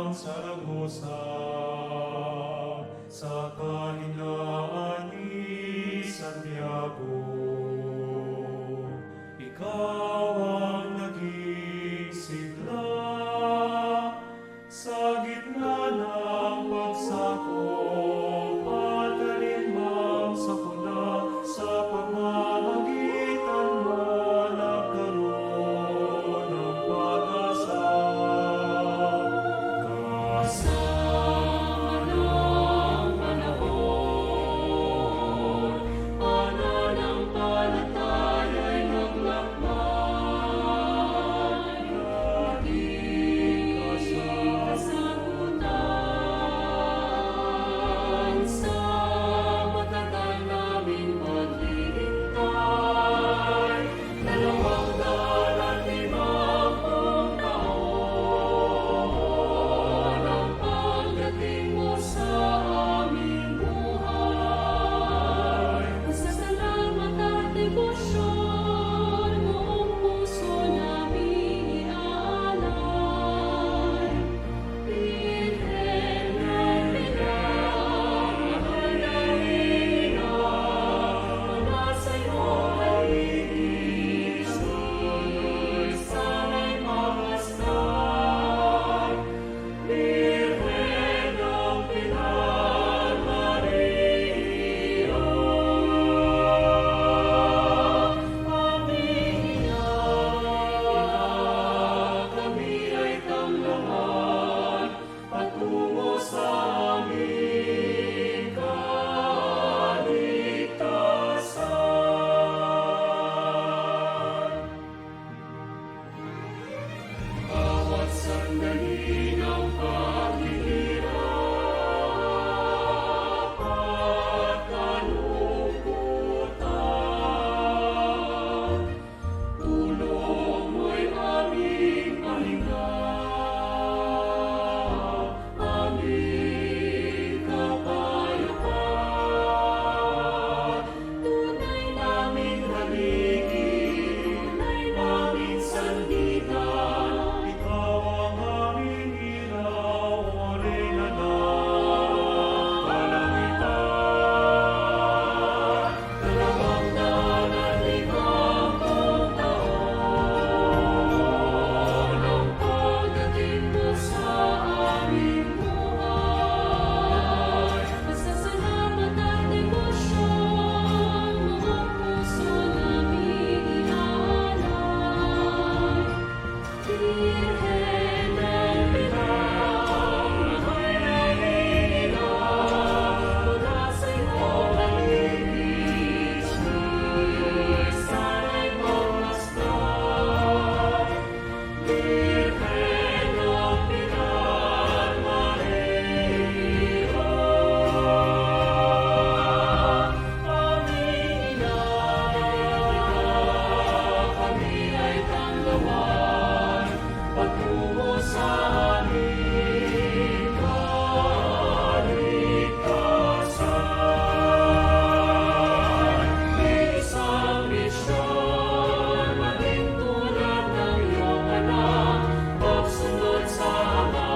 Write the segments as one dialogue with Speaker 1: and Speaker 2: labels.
Speaker 1: ng Saragosa, sa kahinaan ni Santiago. Ikaw ang naging sigla sa gitna ng pagsakop at alinmang sakuna. Sa pamamagitan mo nagkaroon ng pag-asa. Kasama ng panahon, pananampalataya'y naglakbay, naging kasagutan sa matagal naming paghihintay. 250 taon ang pagdating mo sa aming buhay. Pasasalamat at debosyon, buong puso namin iaalay. Birhen ng biglang, mahal na ina, mula sa'yo ay iisip, sana'y makastay. Birhen ng Pilar Maria, aming ina, kami ay tamlahan patungo sa aming kaligtasan. Bawat sandali ng paghihirap at kalungkutan, tulong mo'y aming pahinga, aming kapayapaan. Tunay naming haligi, tunay naming sandigan, ikaw ang aming ilaw, orena ng kalangitan. 250 taon ang pagdating mo sa aming buhay. Pasasalamat at debosyon, buong puso namin iaalay. Birhen ng Pilar, mahal na ina, mula sa'yo ay iisip, sana'y magmastay. Birhen ng Pilar Maria, aming ina, kami ay tanggawan patungo sa aming kaligtasan. May isang misyon, maging tulad ng iyong anak, pagsunod sa Ama,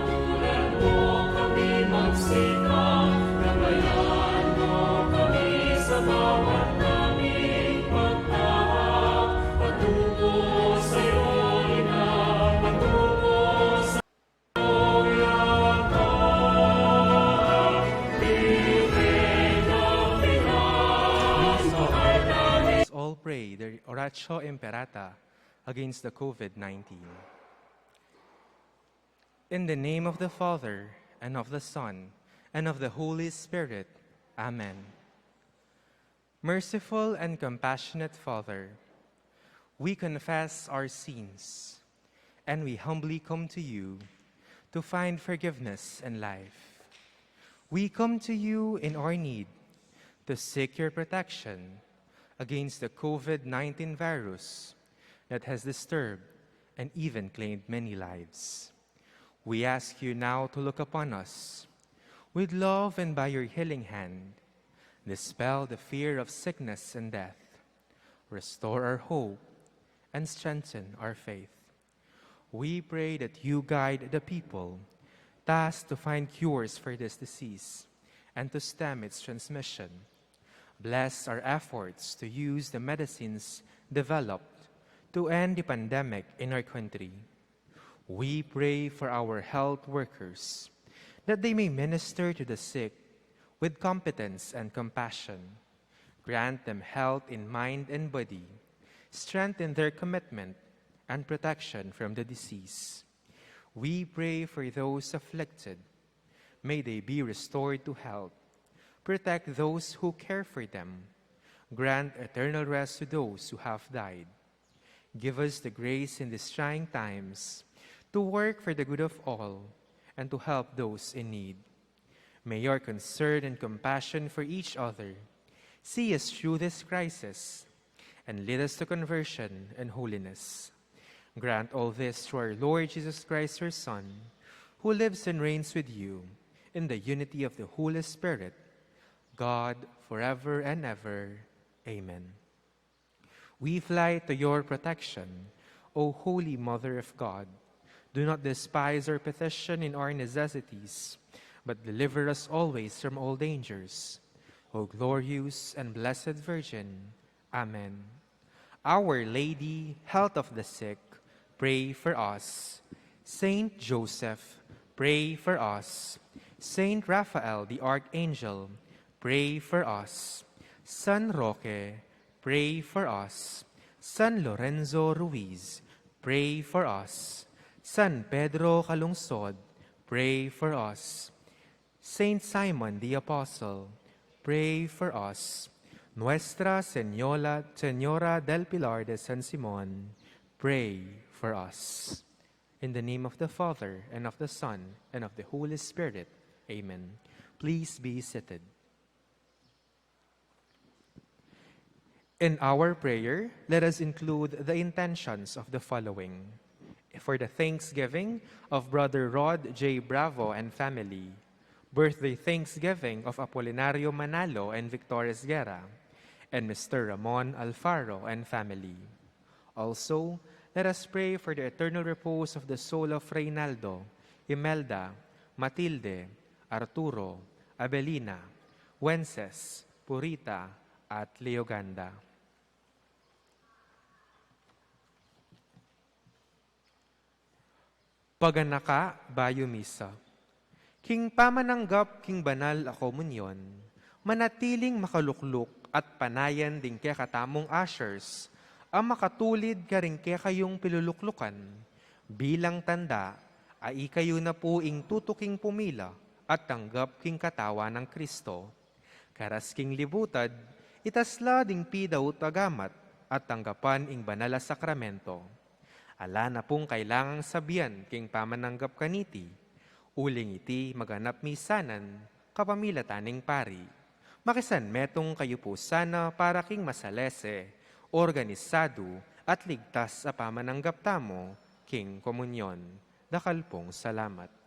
Speaker 1: tulad mo kami magsikap, gabayan mo kami sa bawat naming pagtahak, patungo sa'yo, Ina, patungo sa iyong yapak. Birhen ng Pilar, mahal namin.
Speaker 2: Let's all pray the Oratio Imperata against the COVID-19. In the name of the Father, and of the Son, and of the Holy Spirit. Amen. Merciful and compassionate Father, we confess our sins, and we humbly come to you to find forgiveness and life. We come to you in our need to seek your protection against the COVID-19 virus that has disturbed and even claimed many lives. We ask you now to look upon us with love, and by your healing hand, dispel the fear of sickness and death, restore our hope, and strengthen our faith. We pray that you guide the people tasked to find cures for this disease and to stem its transmission. Bless our efforts to use the medicines developed to end the pandemic in our country. We pray for our health workers, that they may minister to the sick with competence and compassion. Grant them health in mind and body, strengthen their commitment and protection from the disease. We pray for those afflicted. May they be restored to health. Protect those who care for them. Grant eternal rest to those who have died. Give us the grace in these trying times to work for the good of all and to help those in need. May your concern and compassion for each other see us through this crisis and lead us to conversion and holiness. Grant all this through our Lord Jesus Christ, your Son, who lives and reigns with you in the unity of the Holy Spirit, God, forever and ever. Amen. We fly to your protection, O Holy Mother of God. Do not despise our petition in our necessities, but deliver us always from all dangers. O glorious and blessed Virgin. Amen. Our Lady, health of the sick, pray for us. Saint Joseph, pray for us. Saint Raphael the Archangel, pray for us. San Roque, pray for us. San Lorenzo Ruiz, pray for us. San Pedro Calungsod, pray for us. Saint Simon the Apostle, pray for us. Nuestra Señora del Pilar de San Simón, pray for us. In the name of the Father, and of the Son, and of the Holy Spirit. Amen. Please be seated. In our prayer, let us include the intentions of the following. For the Thanksgiving of Brother Rod J. Bravo and family, birthday Thanksgiving of Apolinario Manalo and Victorias Guerra, and Mr. Ramon Alfaro and family. Also, let us pray for the eternal repose of the soul of Reynaldo, Imelda, Matilde, Arturo, Abelina, Wences, Purita, at Leoganda. Paganaka, Bayo Misa. King pamananggap, king banal a komunyon, manatiling makalukluk at panayan din kaya katamong ushers, ang makatulid ka rin kaya kayong piluluklukan. Bilang tanda, ay kayo na po ing tutuking pumila at tanggap king katawa ng Kristo. Karas king libutad, itasla ding pidaw tagamat at tanggapan ing banala sakramento. Ala na pong kailangang sabihan king pamananggap kaniti, uling iti maganap misanan, kapamila taning pari. Makisan metong kayo po sana para king masalese, organisado at ligtas sa pamananggap tamo, king komunyon. Dakal pong salamat.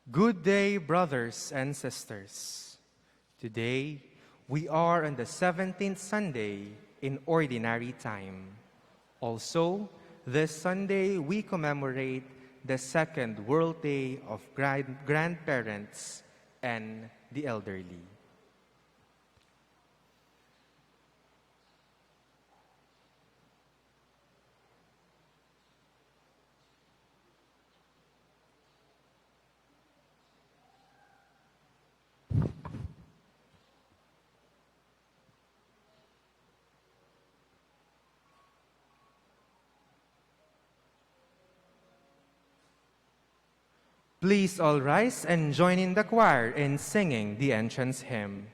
Speaker 2: Good day, brothers and sisters. Today, we are on the 17th Sunday in Ordinary Time. Also, this Sunday, we commemorate the second World Day of Grandparents and the elderly. Please all rise and join in the choir in singing the entrance hymn.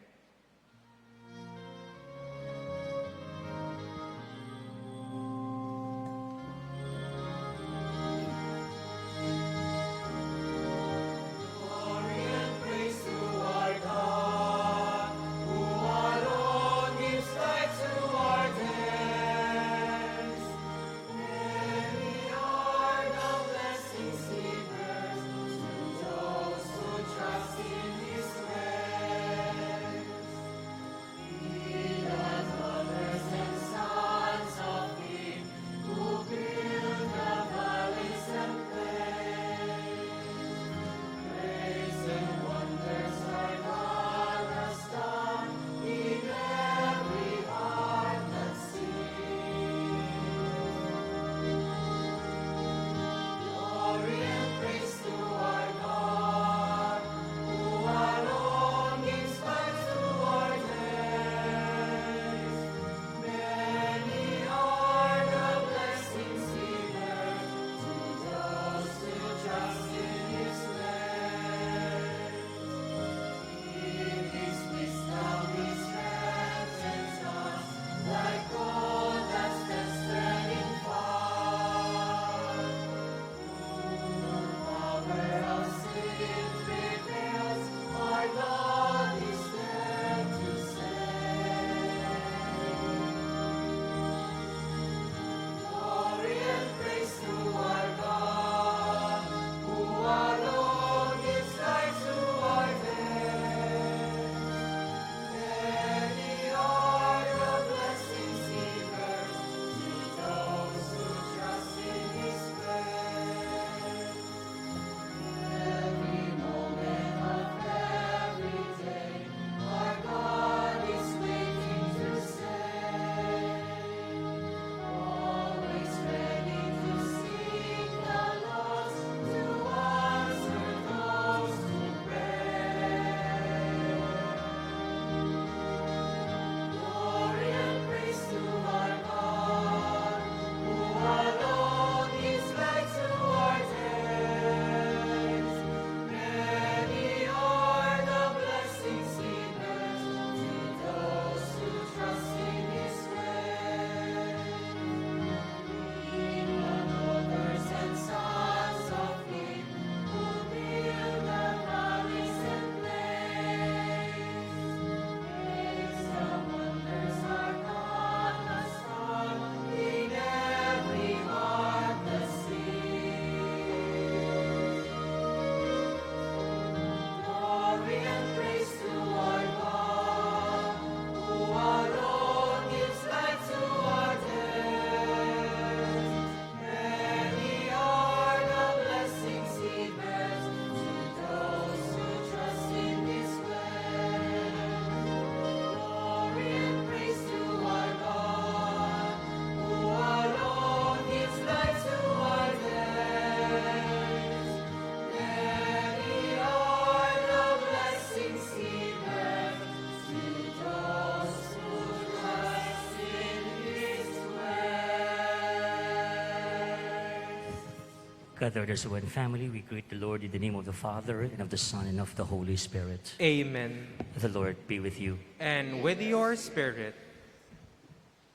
Speaker 3: Gathered as one family, we greet the Lord in the name of the Father, and of the Son, and of the Holy Spirit.
Speaker 2: Amen.
Speaker 3: The Lord be with you.
Speaker 2: And with your spirit.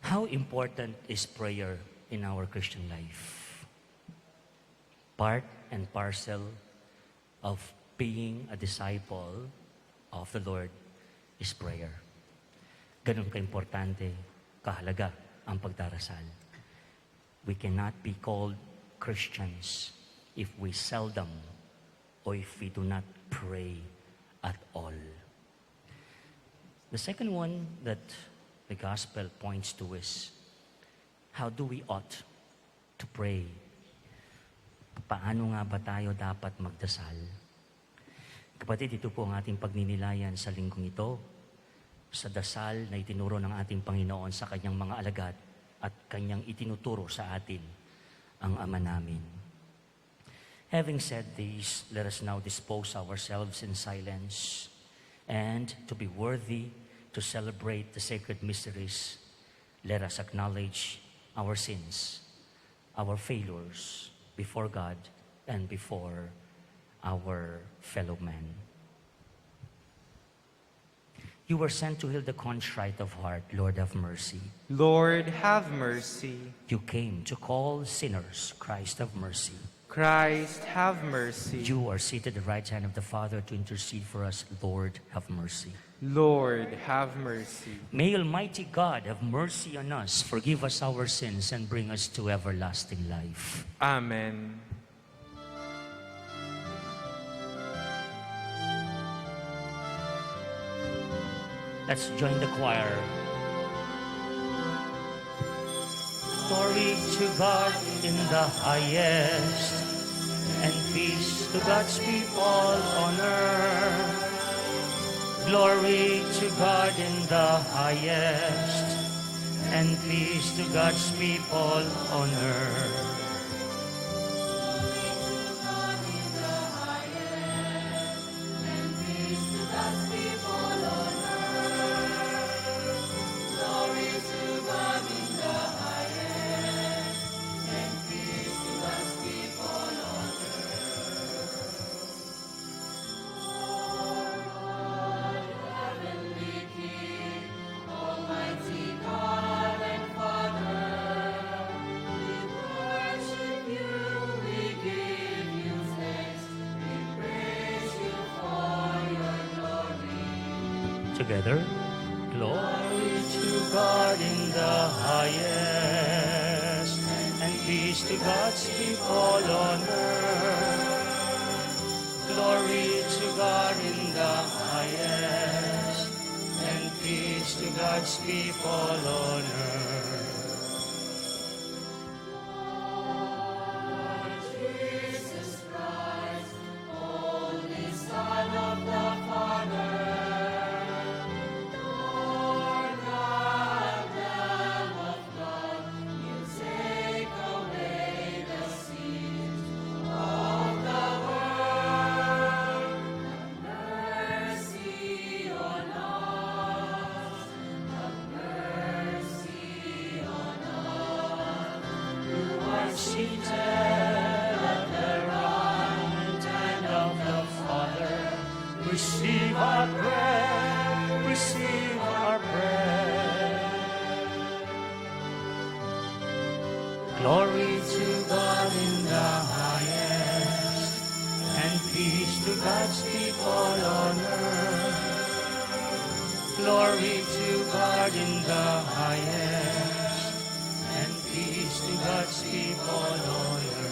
Speaker 3: How important is prayer in our Christian life? Part and parcel of being a disciple of the Lord is prayer. Ganun ka-importante, kahalaga ang pagdarasal. We cannot be called Christians if we seldom or if we do not pray at all. The second one that the gospel points to is how do we ought to pray? Paano nga ba tayo dapat magdasal? Kapatid, ito po ang ating pagninilayan sa linggong ito, sa dasal na itinuro ng ating Panginoon sa kanyang mga alagad at kanyang itinuturo sa atin, ang Ama namin. Having said this, let us now dispose ourselves in silence, and to be worthy to celebrate the sacred mysteries, let us acknowledge our sins, our failures before God and before our fellow men. You were sent to heal the contrite of heart. Lord, have mercy.
Speaker 2: Lord, have mercy.
Speaker 3: You came to call sinners. Christ, have mercy.
Speaker 2: Christ, have mercy.
Speaker 3: You are seated at the right hand of the Father to intercede for us. Lord, have mercy.
Speaker 2: Lord, have mercy.
Speaker 3: May Almighty God have mercy on us, forgive us our sins, and bring us to everlasting life.
Speaker 2: Amen.
Speaker 3: Let's join the choir. Glory to God in the highest, and peace to God's people on earth. Glory to God in the highest, and peace to God's people on earth. Together, glory to God in the highest, and peace to God's people on earth. Glory to God in the highest, and peace to God's people on earth. Seated at the right hand of the Father, receive our prayer, receive our prayer. Glory to God in the highest, and peace to God's people on earth. Glory to God in the highest, and peace to God's people on earth.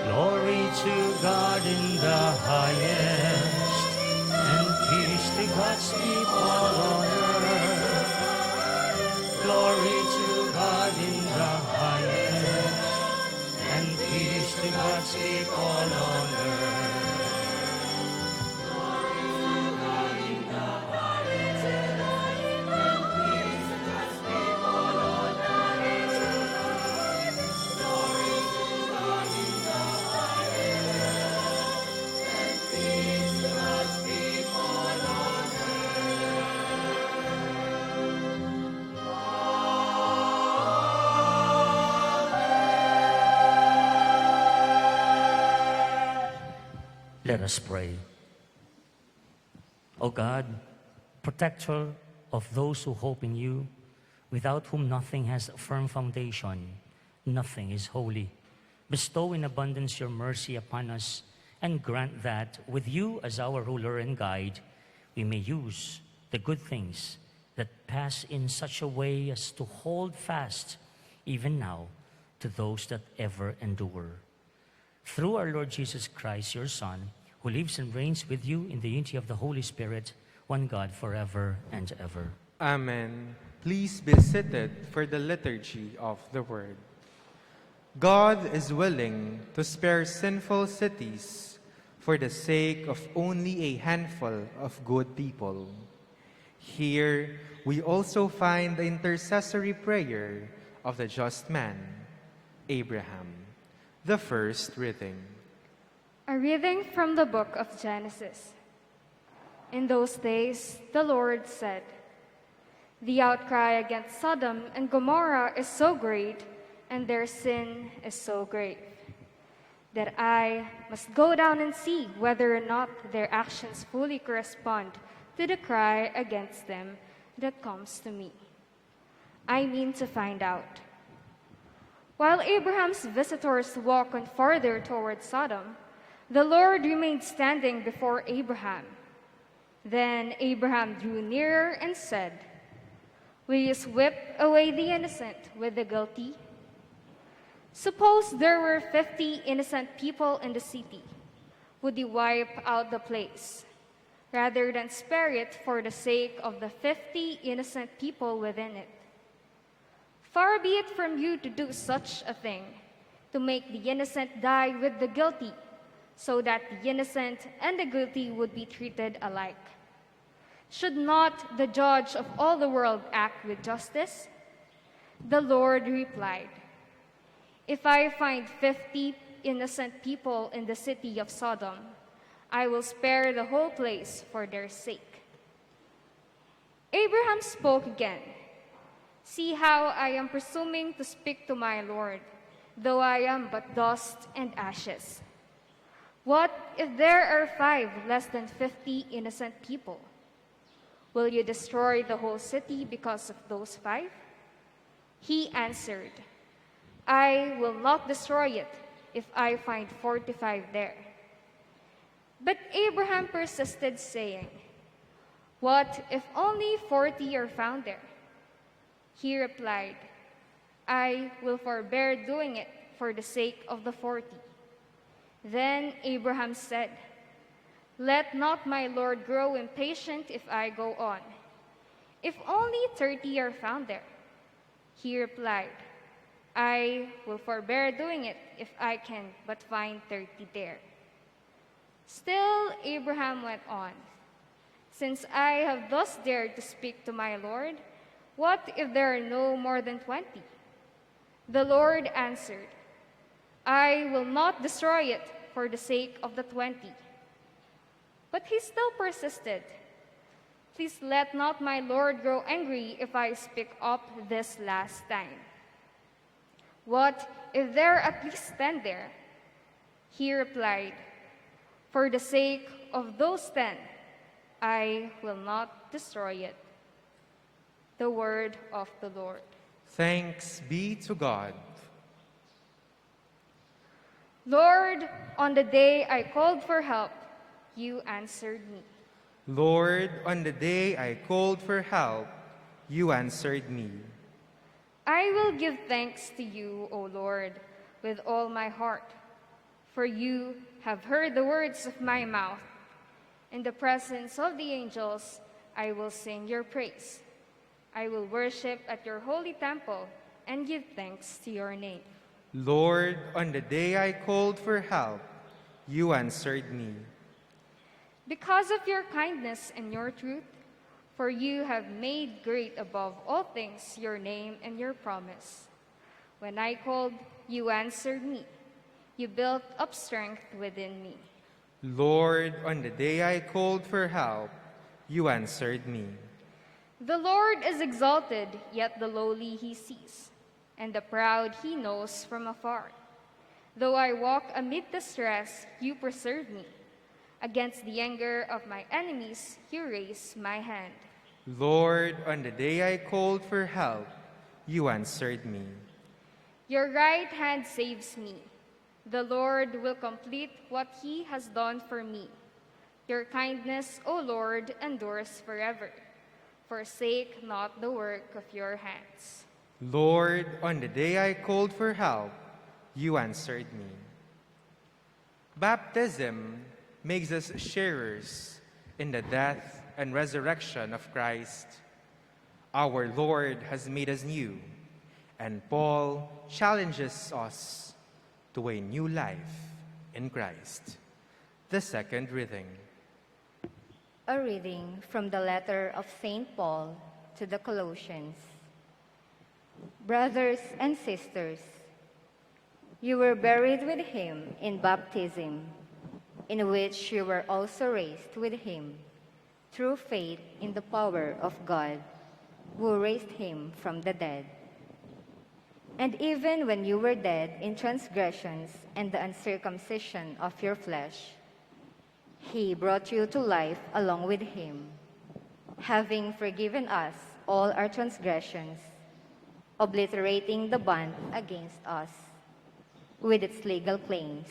Speaker 3: Glory to God in the highest, and peace to God's people on earth. Glory to God in the highest, and peace to God's people on earth. Let us pray. O God, protector of those who hope in you, without whom nothing has a firm foundation, nothing is holy. Bestow in abundance your mercy upon us, and grant that, with you as our ruler and guide, we may use the good things that pass in such a way as to hold fast, even now, to those that ever endure. Through our Lord Jesus Christ, your Son, who lives and reigns with you in the unity of the Holy Spirit, one God, forever and ever.
Speaker 2: Amen. Please be seated for the liturgy of the Word. God is willing to spare sinful cities for the sake of only a handful of good people. Here, we also find the intercessory prayer of the just man, Abraham. The first reading.
Speaker 4: A reading from the book of Genesis. In those days, the Lord said, "The outcry against Sodom and Gomorrah is so great, and their sin is so great, that I must go down and see whether or not their actions fully correspond to the cry against them that comes to me. I mean to find out." While Abraham's visitors walked on farther toward Sodom, the Lord remained standing before Abraham. Then Abraham drew nearer and said, "Will you sweep away the innocent with the guilty? Suppose there were 50 innocent people in the city. Would you wipe out the place, rather than spare it for the sake of the 50 innocent people within it? Far be it from you to do such a thing, to make the innocent die with the guilty, so that the innocent and the guilty would be treated alike. Should not the judge of all the world act with justice?" The Lord replied, "If I find 50 innocent people in the city of Sodom, I will spare the whole place for their sake." Abraham spoke again, "See how I am presuming to speak to my Lord, though I am but dust and ashes. What if there are 5 less than 50 innocent people? Will you destroy the whole city because of those 5? He answered, "I will not destroy it if I find 45 there." But Abraham persisted, saying, "What if only 40 are found there?" He replied, "I will forbear doing it for the sake of the 40. Then Abraham said, "Let not my Lord grow impatient if I go on. If only 30 are found there." He replied, "I will forbear doing it if I can but find 30 there." Still Abraham went on, "Since I have thus dared to speak to my Lord, what if there are no more than 20? The Lord answered, "I will not destroy it for the sake of the 20. But he still persisted, "Please let not my Lord grow angry if I speak up this last time. What if there are at least 10 there?" He replied, "For the sake of those 10, I will not destroy it." The word of the Lord.
Speaker 2: Thanks be to God.
Speaker 4: Lord, on the day I called for help, you answered me.
Speaker 2: Lord, on the day I called for help, you answered me.
Speaker 4: I will give thanks to you, O Lord, with all my heart, for you have heard the words of my mouth. In the presence of the angels, I will sing your praise. I will worship at your holy temple and give thanks to your name.
Speaker 2: Lord, on the day I called for help, you answered me.
Speaker 4: Because of your kindness and your truth, for you have made great above all things your name and your promise. When I called, you answered me. You built up strength within me.
Speaker 2: Lord, on the day I called for help, you answered me.
Speaker 4: The Lord is exalted, yet the lowly he sees, and the proud he knows from afar. Though I walk amid distress, you preserve me. Against the anger of my enemies, you raise my hand.
Speaker 2: Lord, on the day I called for help, you answered me.
Speaker 4: Your right hand saves me. The Lord will complete what he has done for me. Your kindness, O Lord, endures forever. Forsake not the work of your hands.
Speaker 2: Lord, on the day I called for help, you answered me. Baptism makes us sharers in the death and resurrection of Christ. Our Lord has made us new, and Paul challenges us to a new life in Christ. The second reading.
Speaker 5: A reading from the letter of St. Paul to the Colossians. Brothers and sisters, you were buried with him in baptism, in which you were also raised with him, through faith in the power of God, who raised him from the dead. And even when you were dead in transgressions and the uncircumcision of your flesh, he brought you to life along with him, having forgiven us all our transgressions, obliterating the bond against us with its legal claims,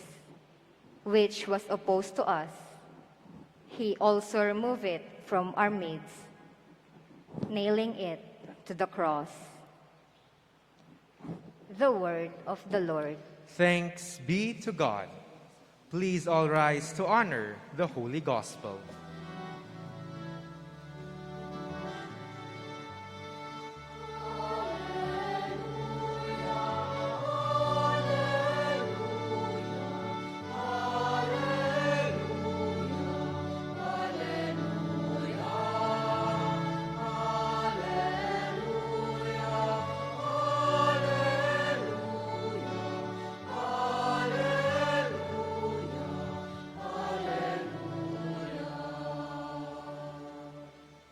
Speaker 5: which was opposed to us. He also removed it from our midst, nailing it to the cross. The word of the Lord.
Speaker 2: Thanks be to God. Please all rise to honor the Holy Gospel.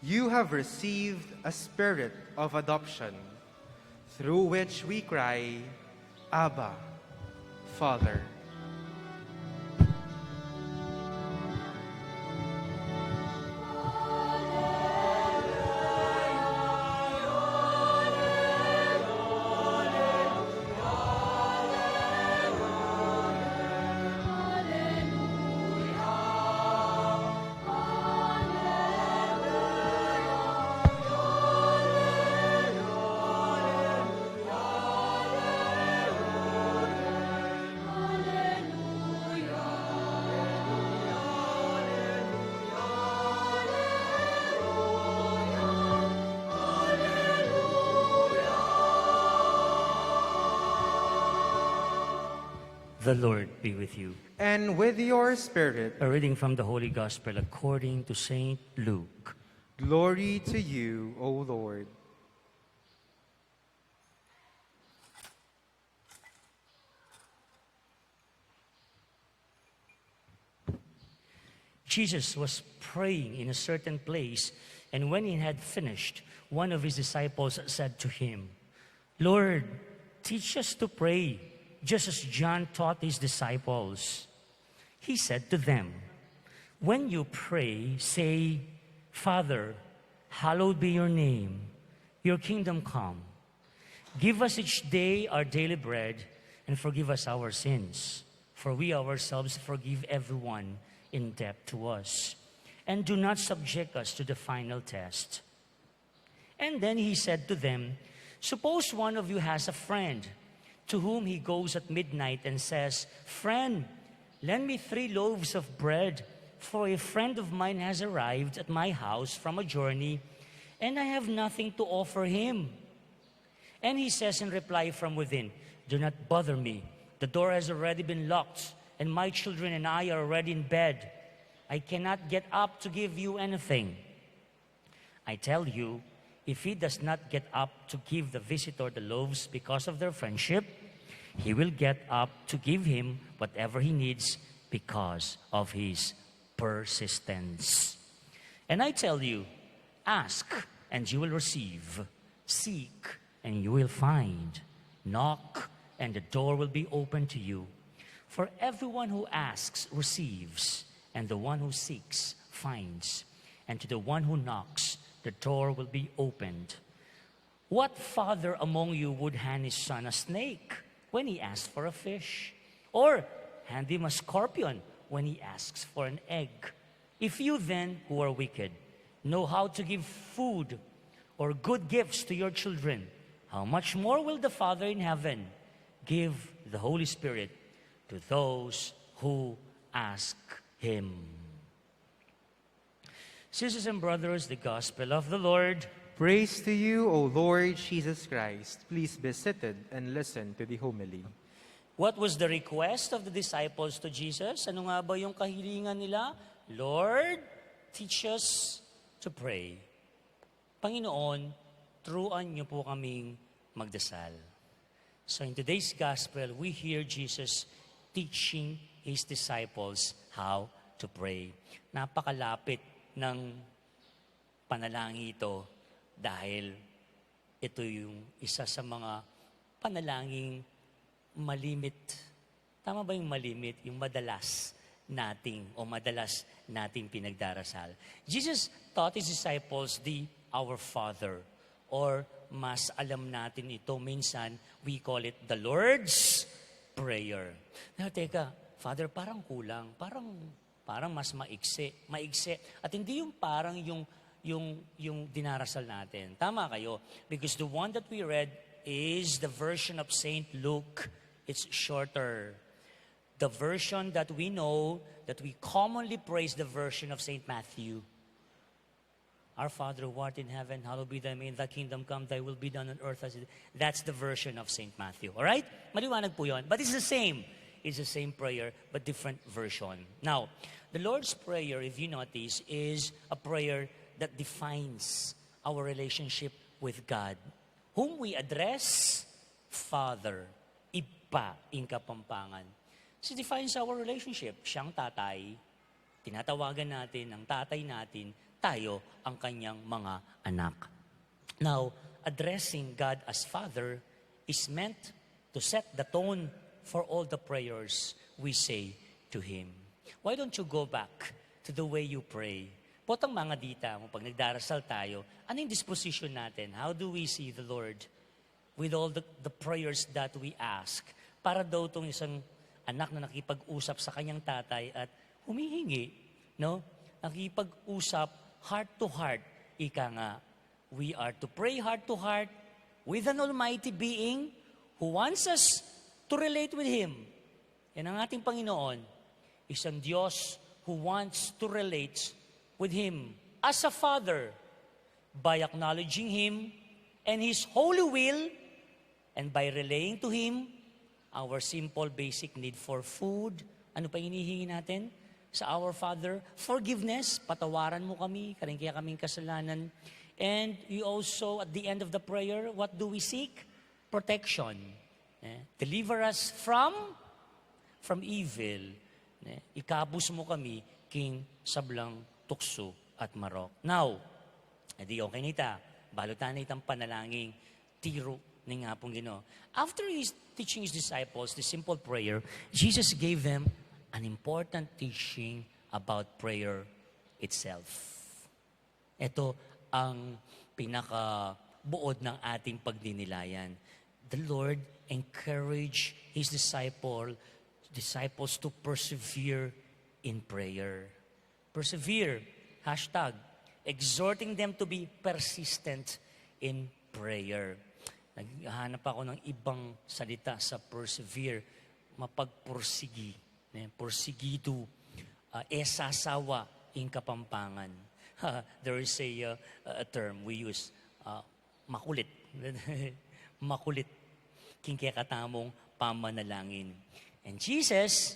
Speaker 2: You have received a spirit of adoption, through which we cry, Abba, Father.
Speaker 3: The Lord be with you.
Speaker 2: And with your spirit,
Speaker 3: A reading from the Holy Gospel according to St. Luke.
Speaker 2: glory to you, O Lord.
Speaker 3: Jesus was praying in a certain place, and when he had finished, one of his disciples said to him, Lord, teach us to pray, just as John taught his disciples. He said to them, when you pray, say, Father, hallowed be your name, your kingdom come. Give us each day our daily bread, and forgive us our sins, for we ourselves forgive everyone in debt to us. And do not subject us to the final test. And then he said to them, suppose one of you has a friend to whom he goes at midnight and says, Friend, lend me 3 loaves of bread, for a friend of mine has arrived at my house from a journey, and I have nothing to offer him. And he says in reply from within, do not bother me. The door has already been locked, and my children and I are already in bed. I cannot get up to give you anything. I tell you, if he does not get up to give the visitor the loaves because of their friendship, he will get up to give him whatever he needs because of his persistence. And I tell you, ask and you will receive. Seek and you will find. Knock and the door will be open to you. For everyone who asks receives, and the one who seeks finds, and to the one who knocks the door will be opened. What father among you would hand his son a snake when he asks for a fish? Or hand him a scorpion when he asks for an egg. If you then, who are wicked, know how to give food or good gifts to your children, how much more will the Father in heaven give the Holy Spirit to those who ask him? Sisters and brothers, the gospel of the Lord.
Speaker 2: Praise to you, O Lord Jesus Christ. Please be seated and listen to the homily.
Speaker 3: What was the request of the disciples to Jesus? Ano nga ba yung kahilingan nila? Lord, teach us to pray. Panginoon, turuan niyo po kaming magdasal. So in today's gospel, we hear Jesus teaching his disciples how to pray. Napakalapit ng panalangin ito dahil ito yung isa sa mga panalangin malimit. Tama ba yung malimit? Yung madalas nating pinagdarasal. Jesus taught his disciples the Our Father, or mas alam natin ito minsan, we call it the Lord's Prayer. Now, teka, Father, parang kulang, parang mas maigsi. At hindi yung parang yung dinarasal natin. Tama kayo. Because the one that we read is the version of Saint Luke. It's shorter. The version that we know, that we commonly praise, the version of Saint Matthew. Our Father who art in heaven, hallowed be thy name, thy kingdom come, thy will be done on earth as it is. That's the version of Saint Matthew. All right? Maliwanag po yun. But it's the same. It's the same prayer, but different version. Now, the Lord's Prayer, if you notice, is a prayer that defines our relationship with God, whom we address Father, Ipa in Kapampangan. This defines our relationship. Siyang tatay, tinatawagan natin ang tatay natin, tayo ang kanyang mga anak. Now, addressing God as Father is meant to set the tone for all the prayers we say to Him. Why don't you go back to the way you pray? Potang mga dita mo, pag nagdarasal tayo, ano yung disposition natin? How do we see the Lord with all the prayers that we ask? Para daw itong isang anak na nakipag-usap sa kanyang tatay at humihingi, no? Nakipag-usap heart to heart. Ika nga, we are to pray heart to heart with an Almighty Being who wants us to relate with Him. Yan ang ating Panginoon, isang Diyos who wants to relate with Him as a Father by acknowledging Him and His holy will and by relaying to Him our simple basic need for food. Ano pa hinihingi natin sa Our Father? Forgiveness, patawaran mo kami, kaya kaming kasalanan. And we also, at the end of the prayer, what do we seek? Protection. Deliver us from evil. Ikabus mo kami, king sablang tukso at marok. Now, edi okay nita, balutan na itang panalangin, tiro ni nga pong Ginoo. After He's teaching His disciples the simple prayer, Jesus gave them an important teaching about prayer itself. Ito ang pinakabuod ng ating pagdinilayan. The Lord encouraged His disciples to persevere in prayer. Persevere, hashtag, exhorting them to be persistent in prayer. Naghahanap ako ng ibang salita sa persevere, mapagpursigi, porsigido, sasawa in Kapampangan. There is a term we use, makulit. Makulit, kingkekatamong pamanalangin. And Jesus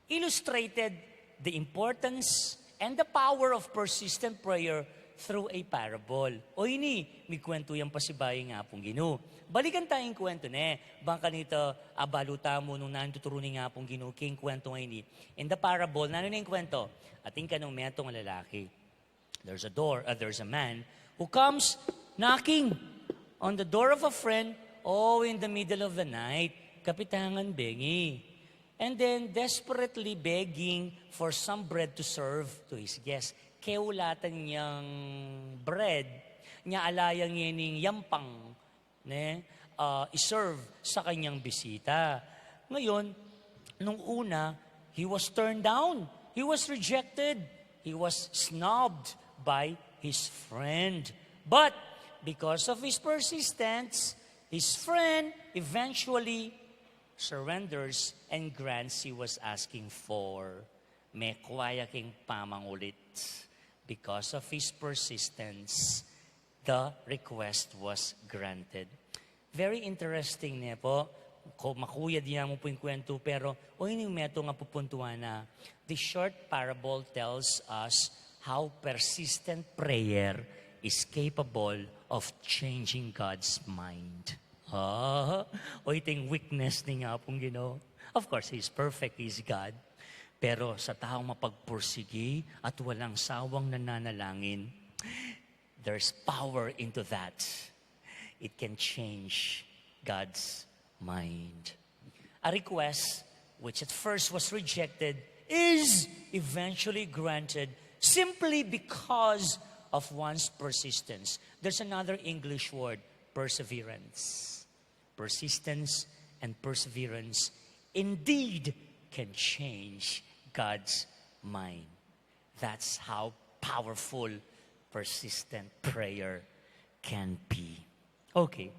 Speaker 3: illustrated the importance and the power of persistent prayer through a parable. O ini, may kwento yung pasibayi nga pong Ginoo. Balikan tayong kwento ne. Bangka nito, abaluta mo nung nantuturunin nga pong Ginoo, king kwento nga ini. In the parable, nano na yung kwento? Ating kanong metong lalaki. There's a man who comes knocking on the door of a friend, in the middle of the night, kapitangan bengi. And then desperately begging for some bread to serve to his guests. Keulatan niyang bread, niya alayang yening yampang, iserve sa kanyang bisita. Ngayon, nung una, he was turned down. He was rejected. He was snubbed by his friend. But because of his persistence, his friend eventually surrenders and grants he was asking for. May kwaya king pamangulit. Because of his persistence, the request was granted. Very interesting niya po. Makuya diya mo po yung kwento, pero o yun yung meto nga pupuntuan na the short parable tells us how persistent prayer is capable of changing God's mind. O ito yung weakness ni nga pong Ginoo. Of course, He's perfect, He's God. Pero sa taong mapagpursigi at walang sawang nananalangin, there's power into that. It can change God's mind. A request which at first was rejected is eventually granted simply because of one's persistence. There's another English word, perseverance. Persistence and perseverance indeed can change God's mind. That's how powerful persistent prayer can be. Okay.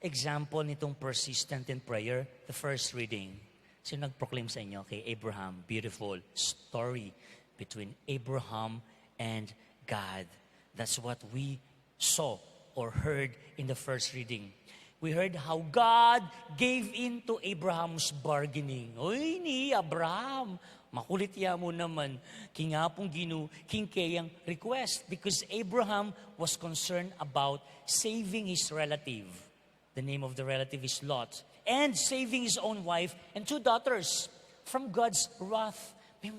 Speaker 3: Example nitong persistent in prayer, the first reading. Sino nag-proclaim sa inyo? Kay Abraham. Beautiful story between Abraham and God. That's what we saw or heard in the first reading. We heard how God gave in to Abraham's bargaining. Oy, ni Abraham, makulit ya mo naman. Kingapong Ginoo, kingkayang request. Because Abraham was concerned about saving his relative. The name of the relative is Lot. And saving his own wife and 2 daughters from God's wrath. May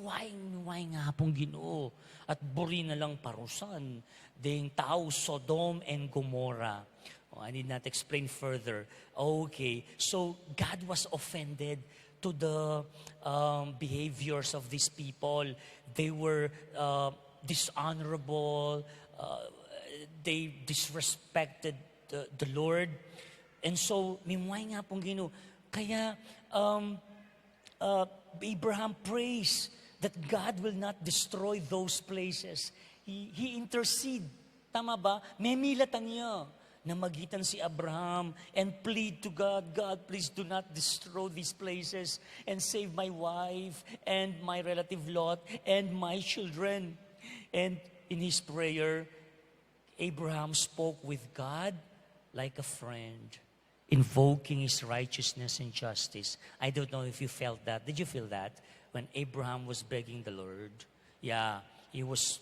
Speaker 3: nga pong Ginoo. At buri na lang parusan. Ding tao Sodom and Gomorrah. Oh, I need not explain further. Okay, so God was offended to the behaviors of these people. They were dishonorable. They disrespected the Lord. And so, mimway nga pong Ginoo. Kaya, Abraham prays that God will not destroy those places. He intercede. Tama ba? Memilatan niya na magitan si Abraham and plead to God, God, please do not destroy these places and save my wife and my relative Lot and my children. And in his prayer, Abraham spoke with God like a friend, invoking his righteousness and justice. I don't know if you felt that. Did you feel that? When Abraham was begging the Lord, yeah, he was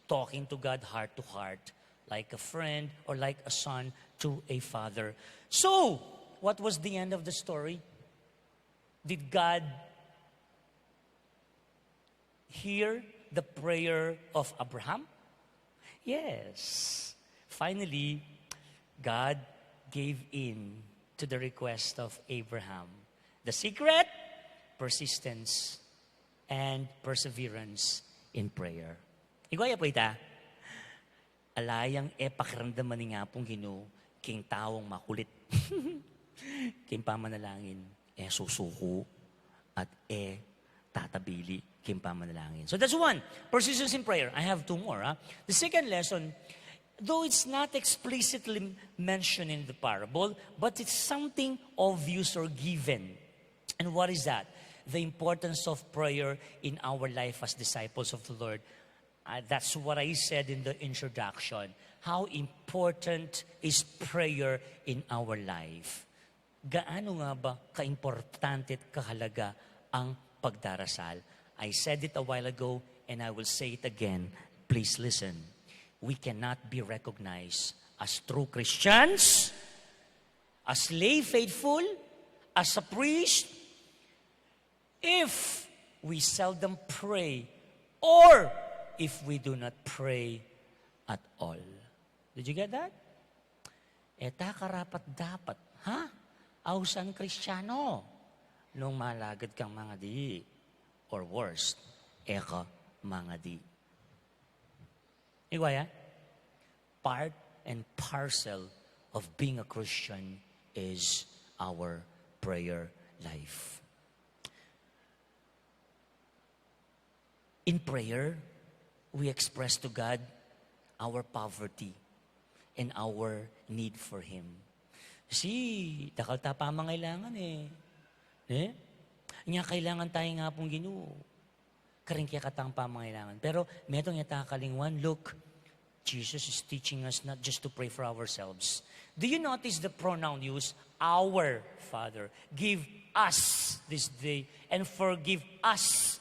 Speaker 3: talking to God heart to heart, like a friend or like a son to a father. So, what was the end of the story? Did God hear the prayer of Abraham? Yes. Finally, God gave in to the request of Abraham. The secret? Persistence and perseverance in prayer. Igwaya po ita. Alayang pakiramdaman ni nga pong Ginoo, king taong makulit. King pamanalangin, susuko at tatabili, king pamanalangin. So that's one, persistence in prayer. I have 2 more. The second lesson, though it's not explicitly mentioned in the parable, but it's something obvious or given. And what is that? The importance of prayer in our life as disciples of the Lord. That's what I said in the introduction. How important is prayer in our life? Gaano nga ba kaimportante at kahalaga ang pagdarasal? I said it a while ago and I will say it again. Please listen. We cannot be recognized as true Christians, as lay faithful, as a priest, if we seldom pray or if we do not pray at all. Did you get that? Eta karapat dapat, ha? Ausan Kristiyano, nung malagad kang mga di, or worst, eka mga di. Igwaya, part and parcel of being a Christian is our prayer life. In prayer, we express to God our poverty and our need for Him. Kasi, dakal ta pamangailangan eh. Nga kailangan tayo nga pong Ginoo. Karing kaya katang pamangailangan. Pero, metong yata kalingwan, look, Jesus is teaching us not just to pray for ourselves. Do you notice the pronoun used? Our Father. Give us this day and forgive us.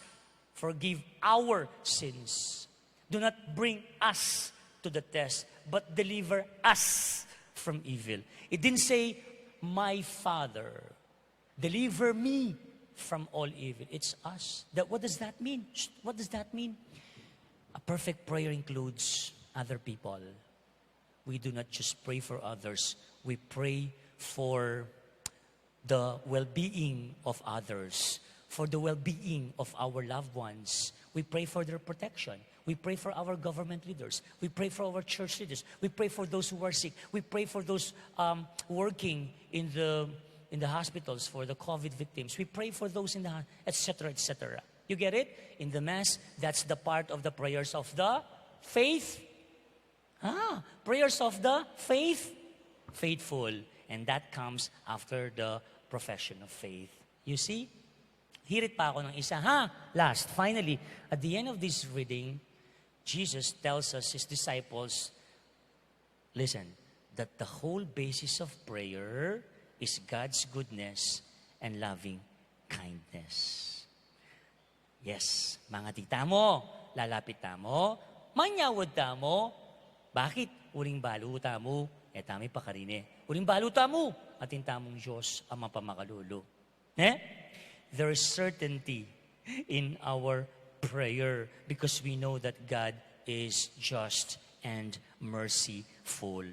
Speaker 3: Forgive our sins. Do not bring us to the test, but deliver us from evil. It didn't say, my Father, deliver me from all evil. It's us. What does that mean? What does that mean? A perfect prayer includes other people. We do not just pray for others. We pray for the well-being of others, for the well-being of our loved ones. We pray for their protection. We pray for our government leaders. We pray for our church leaders. We pray for those who are sick. We pray for those working in the hospitals for the COVID victims. We pray for those in the, etc., etc. You get it? In the Mass, that's the part of the prayers of the faith. Prayers of the faithful. And that comes after the profession of faith. You see? Hirit pa ako ng isa. Last, finally, at the end of this reading, Jesus tells us, His disciples, listen, that the whole basis of prayer is God's goodness and loving kindness. Yes, mga tita mo, lalapit tamo, manyawad tamo, bakit? Uling baluta mo, etami pa karine. Uling baluta mo, atin tamong Diyos ang mapamakalulo. There is certainty in our prayer because we know that God is just and merciful.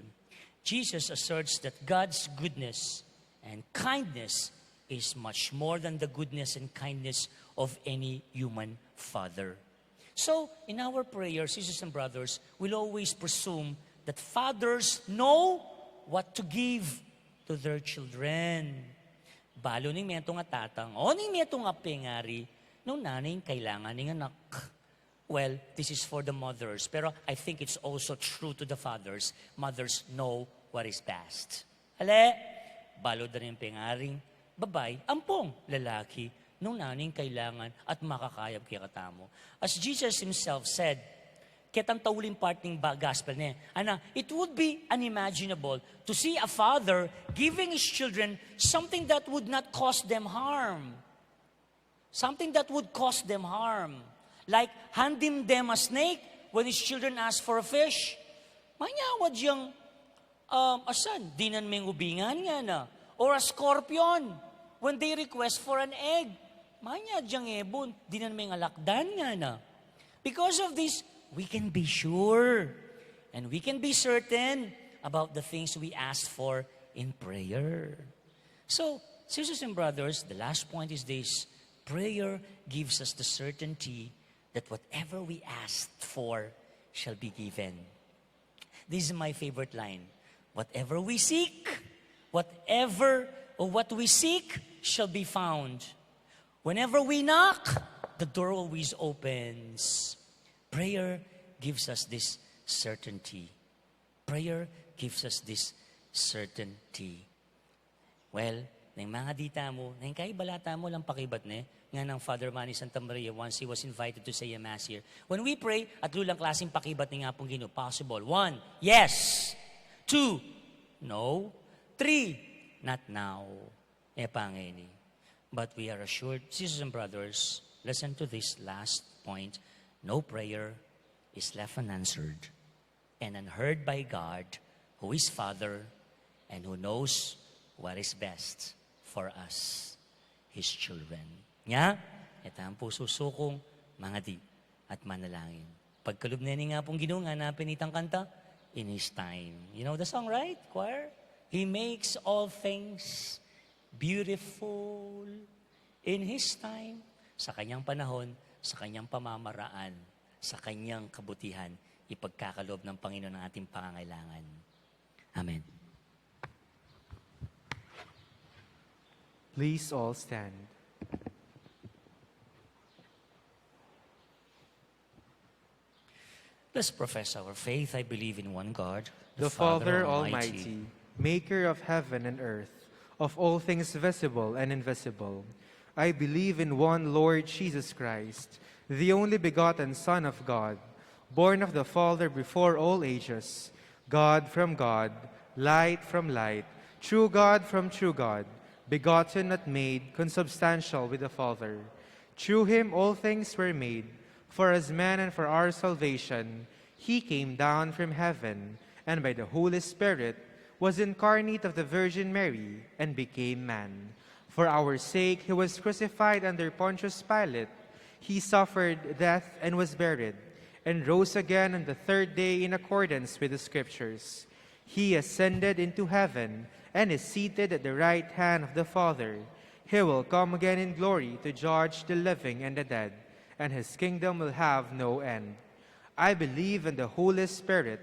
Speaker 3: Jesus asserts that God's goodness and kindness is much more than the goodness and kindness of any human father. So, in our prayers, sisters and brothers, we'll always presume that fathers know what to give to their children. Balo ning meto nga tatang, o ning meto nga pengari, nung nanay kailangan ning anak. Well, this is for the mothers, pero I think it's also true to the fathers. Mothers know what is best. Ale, balo da rin pengaring, babay, ampong lalaki, nung naning kailangan at makakayab kaya katamo. As Jesus Himself said, ketang tauling part ng gospel niya, it would be unimaginable to see a father giving his children something that would not cause them harm. Something that would cause them harm. Like handing them a snake when his children ask for a fish. Manyawad yung, asan? Dinan may ubingan nga na. Or a scorpion when they request for an egg. Manya diyang ebon, di na may alakdan nga na. Because of this, we can be sure and we can be certain about the things we ask for in prayer. So, sisters and brothers, the last point is this. Prayer gives us the certainty that whatever we ask for shall be given. This is my favorite line. Whatever we seek, what we seek shall be found. Whenever we knock, the door always opens. Prayer gives us this certainty. Prayer gives us this certainty. Well, nang mga dita mo, nang kay balata mo lang pakibat nga ng Father Manny Santa Maria once he was invited to say a mass here. When we pray, at lulang klaseng pakibat ni nga pong Ginoo. Possible. 1, yes. 2, no. 3, not now. Pangini. But we are assured, sisters and brothers, listen to this last point. No prayer is left unanswered and unheard by God, who is Father and who knows what is best for us, His children. Nga, ito ang pususukong mga di at manalangin. Pagkalub na nga pong Ginoo nga napin itang kanta, in His time. You know the song, right, choir? He makes all things beautiful in His time, sa Kanyang panahon, sa Kanyang pamamaraan, sa Kanyang kabutihan, ipagkakalob ng Panginoon ang ating pangangailangan. Amen.
Speaker 2: Please all stand.
Speaker 3: Let's profess our faith. I believe in one God,
Speaker 2: the Father Almighty, maker of heaven and earth, of all things visible and invisible. I believe in one Lord Jesus Christ, the only begotten Son of God, born of the Father before all ages, God from God, light from light, true God from true God, begotten, not made, consubstantial with the Father. Through him all things were made. For as man and for our salvation, he came down from heaven, and by the Holy Spirit was incarnate of the Virgin Mary, and became man. For our sake he was crucified under Pontius Pilate. He suffered death and was buried, and rose again on the third day in accordance with the Scriptures. He ascended into heaven, and is seated at the right hand of the Father. He will come again in glory to judge the living and the dead, and his kingdom will have no end. I believe in the Holy Spirit,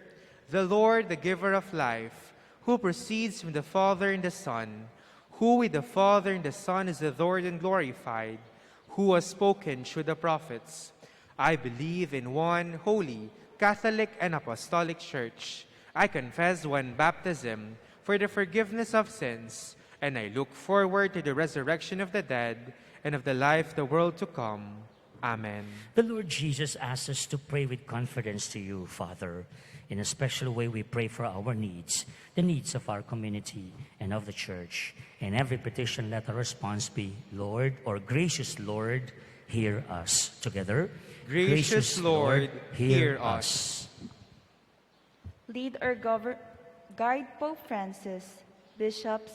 Speaker 2: the Lord, the giver of life, who proceeds from the Father and the Son, who with the Father and the Son is adored and glorified, who has spoken through the prophets. I believe in one holy, Catholic, and Apostolic Church. I confess one baptism for the forgiveness of sins, and I look forward to the resurrection of the dead and of the life of the world to come. Amen.
Speaker 3: The Lord Jesus asks us to pray with confidence to you, Father. In a special way, we pray for our needs, the needs of our community and of the church. In every petition, let our response be, Lord, or gracious Lord, hear us. Together,
Speaker 2: Gracious Lord, hear us.
Speaker 6: Lead or guide Pope Francis, bishops,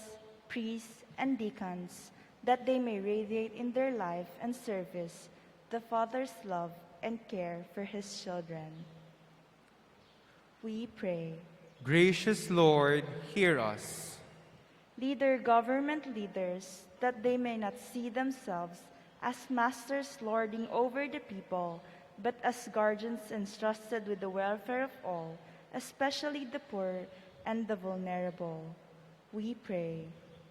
Speaker 6: priests, and deacons, that they may radiate in their life and service the Father's love and care for his children. We pray.
Speaker 2: Gracious Lord, hear us.
Speaker 6: Lead our government leaders, that they may not see themselves as masters lording over the people, but as guardians entrusted with the welfare of all, especially the poor and the vulnerable. We pray.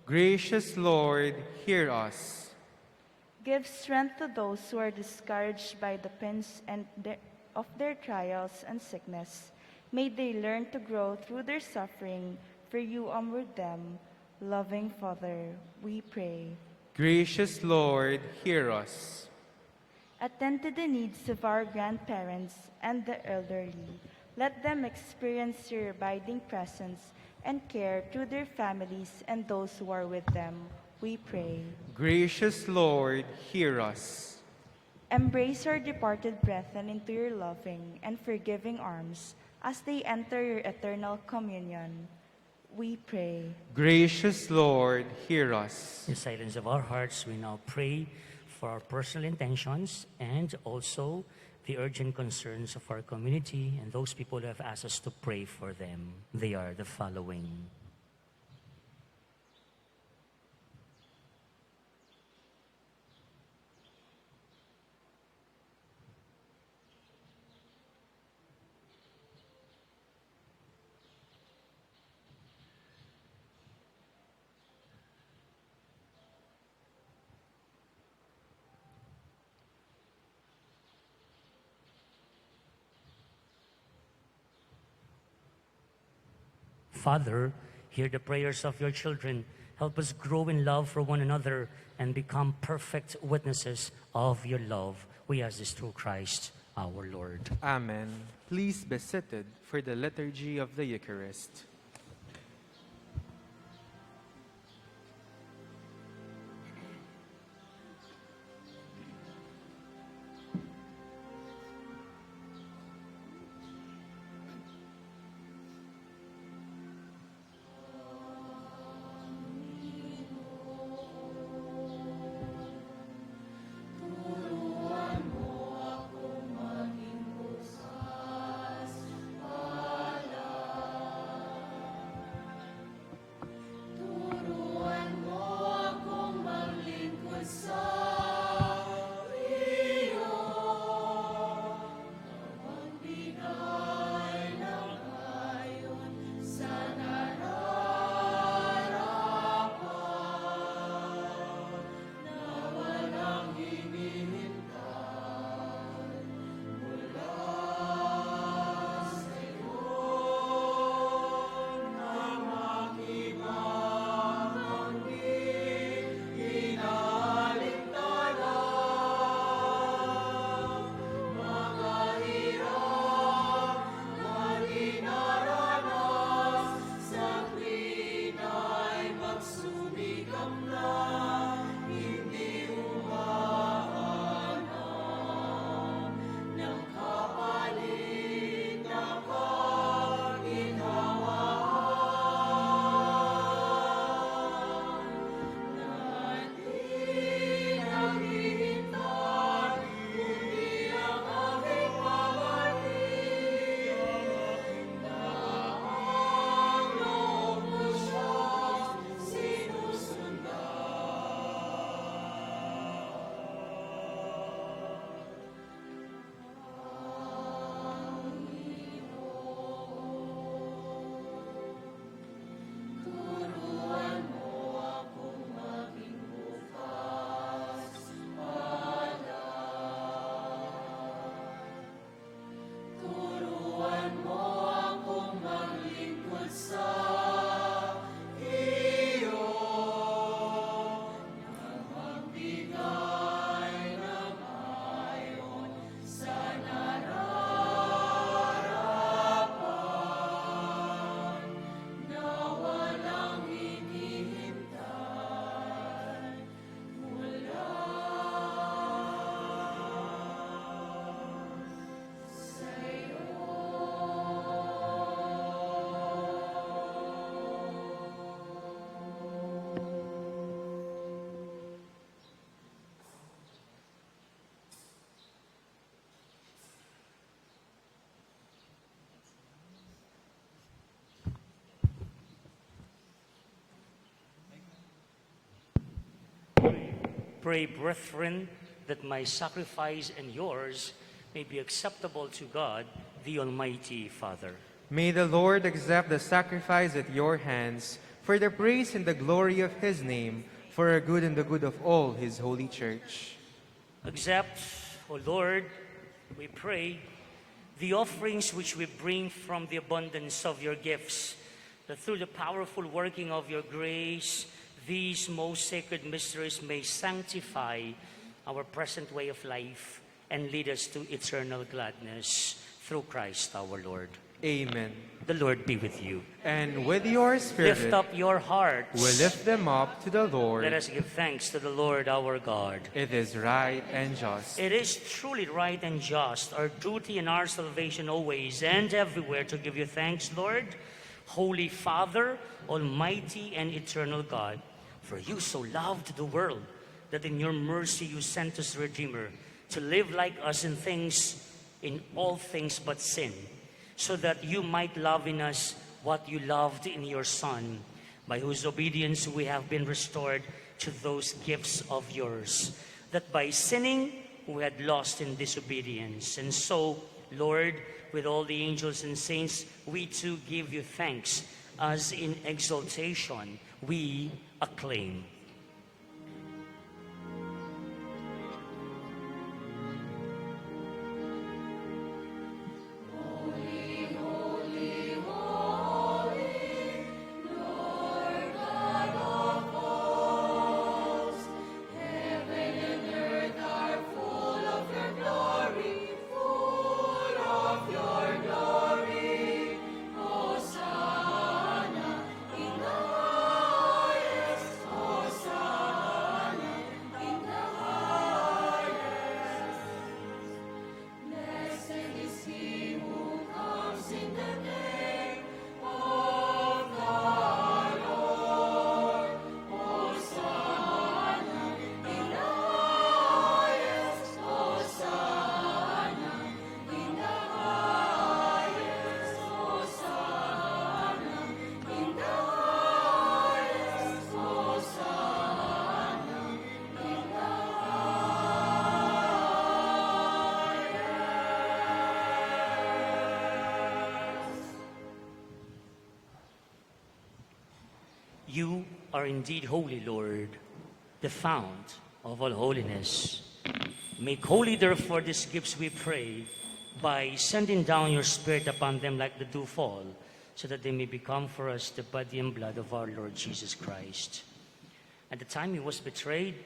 Speaker 2: Gracious Lord, hear us.
Speaker 6: Give strength to those who are discouraged by the pains of their trials and sickness. May they learn to grow through their suffering, for you are with them. Loving Father, we pray.
Speaker 2: Gracious Lord, hear us.
Speaker 6: Attend to the needs of our grandparents and the elderly. Let them experience your abiding presence and care through their families and those who are with them. We pray.
Speaker 2: Gracious Lord, hear us.
Speaker 6: Embrace our departed brethren into your loving and forgiving arms as they enter your eternal communion. We pray.
Speaker 2: Gracious Lord, hear us.
Speaker 3: In the silence of our hearts, we now pray for our personal intentions and also the urgent concerns of our community and those people who have asked us to pray for them. They are the following. Father, hear the prayers of your children. Help us grow in love for one another and become perfect witnesses of your love. We ask this through Christ our Lord.
Speaker 2: Amen. Please be seated for the liturgy of the Eucharist.
Speaker 3: Pray, brethren, that my sacrifice and yours may be acceptable to God, the Almighty Father.
Speaker 2: May the Lord accept the sacrifice at your hands for the praise and the glory of his name, for our good and the good of all his holy church.
Speaker 3: Accept, O Lord, we pray, the offerings which we bring from the abundance of your gifts, that through the powerful working of your grace, these most sacred mysteries may sanctify our present way of life and lead us to eternal gladness through Christ our Lord.
Speaker 2: Amen.
Speaker 3: The Lord be with you.
Speaker 2: And with your spirit,
Speaker 3: Lift up your hearts.
Speaker 2: we lift them up to the Lord.
Speaker 3: Let us give thanks to the Lord our God.
Speaker 2: It is right and just.
Speaker 3: It is truly right and just, our duty and our salvation always and everywhere to give you thanks, Lord, Holy Father, Almighty and eternal God. For you so loved the world that in your mercy you sent us Redeemer to live like us in all things but sin, so that you might love in us what you loved in your Son, by whose obedience we have been restored to those gifts of yours, that by sinning we had lost in disobedience. And so, Lord, with all the angels and saints, we too give you thanks, as in exaltation we acclaim. You are indeed holy, Lord, the fount of all holiness. Make holy, therefore, these gifts, we pray, by sending down your Spirit upon them like the dewfall, so that they may become for us the body and blood of our Lord Jesus Christ. At the time he was betrayed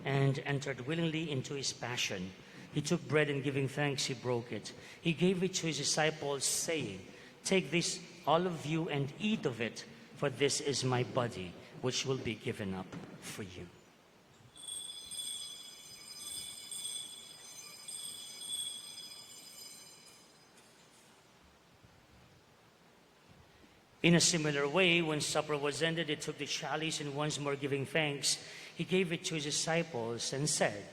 Speaker 3: and entered willingly into his passion, he took bread and giving thanks, he broke it. He gave it to his disciples, saying, "Take this, all of you, and eat of it, for this is my body, which will be given up for you." In a similar way, when supper was ended, he took the chalice, and once more giving thanks, he gave it to his disciples and said,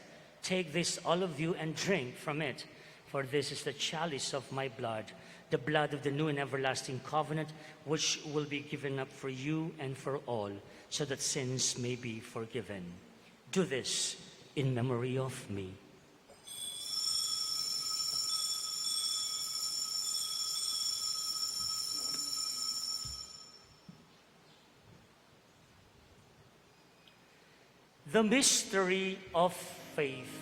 Speaker 3: "Take this, all of you, and drink from it, for this is the chalice of my blood, the blood of the new and everlasting covenant, which will be given up for you and for all, so that sins may be forgiven. Do this in memory of me." The mystery of faith.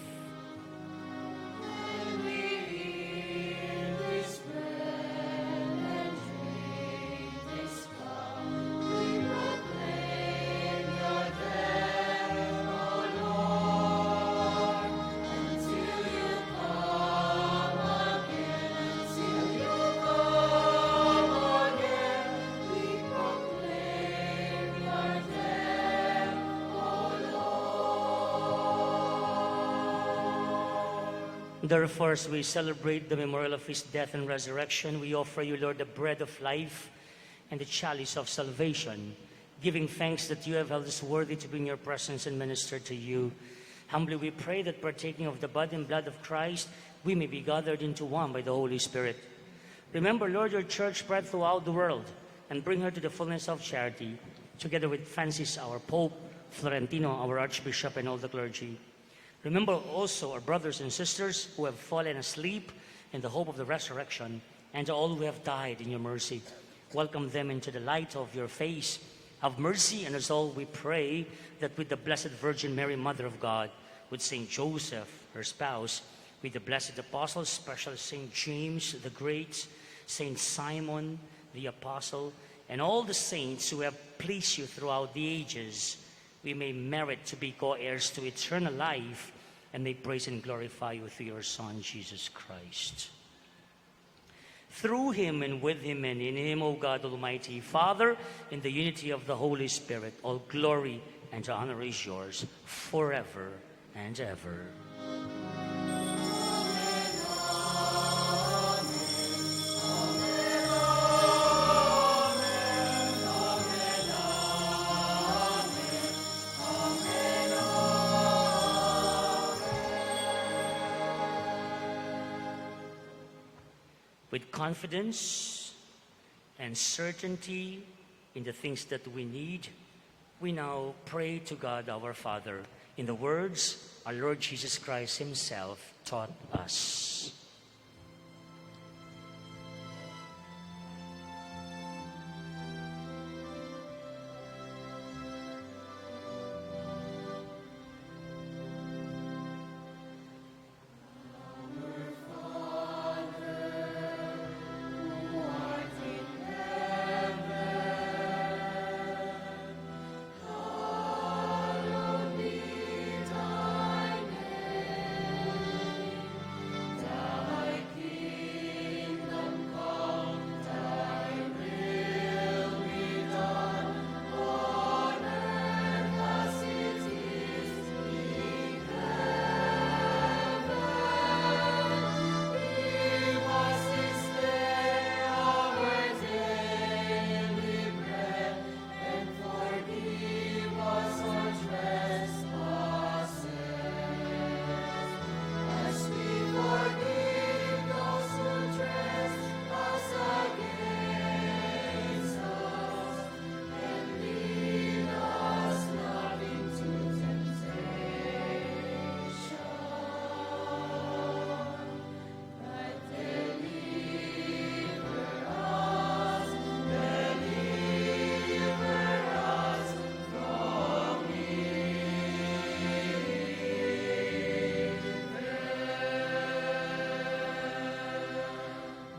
Speaker 3: Therefore, as we celebrate the memorial of his death and resurrection, we offer you, Lord, the bread of life and the chalice of salvation, giving thanks that you have held us worthy to be in your presence and minister to you. Humbly we pray that, partaking of the body and blood of Christ, we may be gathered into one by the Holy Spirit. Remember, Lord, your church spread throughout the world, and bring her to the fullness of charity, together with Francis, our Pope, Florentino, our Archbishop, and all the clergy. Remember also our brothers and sisters who have fallen asleep in the hope of the resurrection, and all who have died in your mercy. Welcome them into the light of your face. Have mercy on us all, we pray, that with the Blessed Virgin Mary, Mother of God, with Saint Joseph, her spouse, with the blessed apostles, special Saint James the Great, Saint Simon the Apostle, and all the saints who have pleased you throughout the ages, we may merit to be co-heirs to eternal life, and may praise and glorify you through your Son, Jesus Christ. Through him and with him and in him, O God Almighty, Father, in the unity of the Holy Spirit, all glory and honor is yours forever and ever. With confidence and certainty in the things that we need, we now pray to God our Father in the words our Lord Jesus Christ himself taught us.